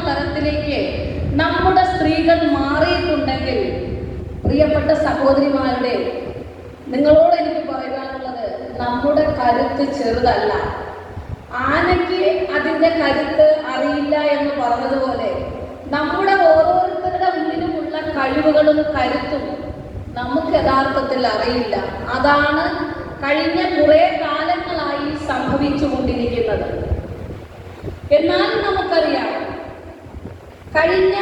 തരത്തിലേക്ക് നമ്മുടെ സ്ത്രീകൾ മാറിയിട്ടുണ്ടെങ്കിൽ, പ്രിയപ്പെട്ട സഹോദരിമാരുടെ, നിങ്ങളോട് എനിക്ക് പറയാനുള്ളത്, നമ്മുടെ കരുത്ത് ചെറുതല്ല. ആനയ്ക്ക് അതിൻ്റെ കരുത്ത് അറിയില്ല എന്ന് പറഞ്ഞതുപോലെ നമ്മുടെ ഓരോരുത്തരുടെ ഉള്ളിലുമുള്ള കഴിവുകളും കരുത്തും നമുക്ക് യഥാർത്ഥത്തിൽ അറിയില്ല. അതാണ് കഴിഞ്ഞ കുറേ കാലങ്ങളായി സംഭവിച്ചുകൊണ്ടിരിക്കുന്നത്. എന്നാൽ നമുക്കറിയാം, കഴിഞ്ഞ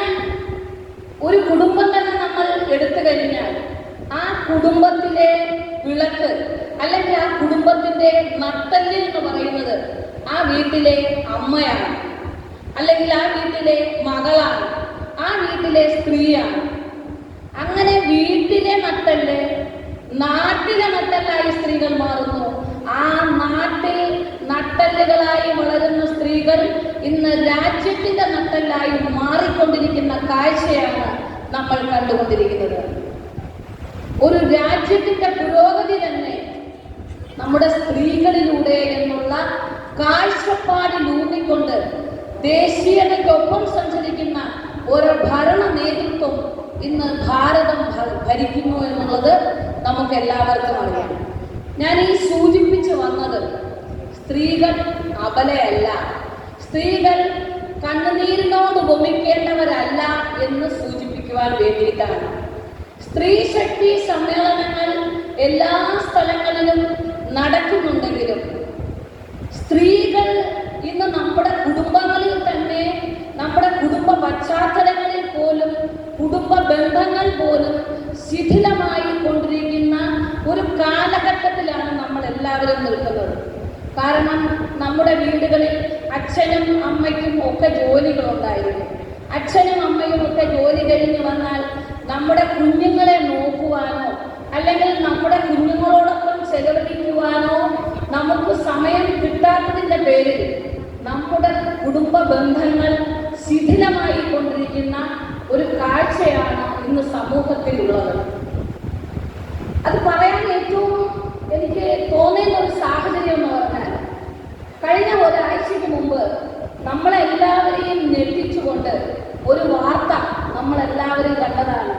ഒരു കുടുംബം തന്നെ നമ്മൾ എടുത്തു കഴിഞ്ഞാൽ ആ കുടുംബത്തിലെ വിളക്ക് അല്ലെങ്കിൽ ആ കുടുംബത്തിന്റെ നട്ടെല്ല് എന്ന് പറയുന്നത് ആ വീട്ടിലെ അമ്മയാണ്, അല്ലെങ്കിൽ ആ വീട്ടിലെ മകളാണ്, ആ വീട്ടിലെ സ്ത്രീയാണ്. അങ്ങനെ വീട്ടിലെ നട്ടെല്ല് നാട്ടിലെ നട്ടെല്ലായി സ്ത്രീകൾ മാറുന്നു. ആ നാട്ടിൽ നട്ടെല്ലുകളായി വളരുന്ന സ്ത്രീകൾ ഇന്ന് രാജ്യത്തിന്റെ നട്ടെല്ലായി മാറിക്കൊണ്ടിരിക്കുന്ന കാഴ്ചയാണ് നമ്മൾ കണ്ടുകൊണ്ടിരിക്കുന്നത്. ഒരു രാജ്യത്തിന്റെ പുരോഗതി തന്നെ നമ്മുടെ സ്ത്രീകളിലൂടെ എന്നുള്ള കാഴ്ചപ്പാടിലൂന്നിക്കൊണ്ട് ദേശീയതയ്ക്കൊപ്പം സഞ്ചരിക്കുന്ന ഒരു ഭരണ നേതൃത്വം ഇന്ന് ഭാരതം ഭരിക്കുന്നു എന്നുള്ളത് നമുക്ക് എല്ലാവർക്കും അറിയാം. ഞാൻ ഈ സൂചിപ്പിച്ചു വന്നത് സ്ത്രീകൾ അബലയല്ല, സ്ത്രീകൾ കണ്ണുനീരിനോട് ഉപമിക്കേണ്ടവരല്ല എന്ന് സൂചിപ്പിക്കുവാൻ വേണ്ടിയിട്ടാണ്. സ്ത്രീ ശക്തി സമ്മേളനങ്ങൾ എല്ലാ സ്ഥലങ്ങളിലും നടക്കുന്നുണ്ടെങ്കിലും സ്ത്രീകൾ ഇന്ന് നമ്മുടെ കുടുംബങ്ങളിൽ തന്നെ, നമ്മുടെ കുടുംബ പശ്ചാത്തലങ്ങളിൽ പോലും, കുടുംബ ബന്ധങ്ങൾ പോലും ശിഥിലമായി കൊണ്ടിരിക്കുന്ന ഒരു കാലഘട്ടത്തിലാണ് നമ്മൾ എല്ലാവരും നിൽക്കുന്നത്. കാരണം നമ്മുടെ വീടുകളിൽ അച്ഛനും അമ്മയ്ക്കും ഒക്കെ ജോലികളുണ്ടായിരുന്നു. അച്ഛനും അമ്മയും ഒക്കെ ജോലി കഴിഞ്ഞ് വന്നാൽ നമ്മുടെ കുഞ്ഞുങ്ങളെ നോക്കുവാനോ അല്ലെങ്കിൽ നമ്മുടെ കുഞ്ഞുങ്ങളോടൊപ്പം ചെലവഴിക്കുവാനോ നമുക്ക് സമയം കിട്ടാത്തതിൻ്റെ പേരിൽ നമ്മുടെ കുടുംബ ബന്ധങ്ങൾ ശിഥിലമായി കൊണ്ടിരിക്കുന്ന ഒരു കാഴ്ചയാണ് ഇന്ന് സമൂഹത്തിലുള്ളത്. അത് പറയാൻ ഏറ്റവും എനിക്ക് തോന്നുന്ന ഒരു സാഹചര്യം എന്ന് പറഞ്ഞാൽ, കഴിഞ്ഞ ഒരാഴ്ചയ്ക്ക് മുമ്പ് നമ്മളെല്ലാവരെയും ഞെട്ടിച്ചുകൊണ്ട് ഒരു വാർത്ത നമ്മളെല്ലാവരും കണ്ടതാണ്.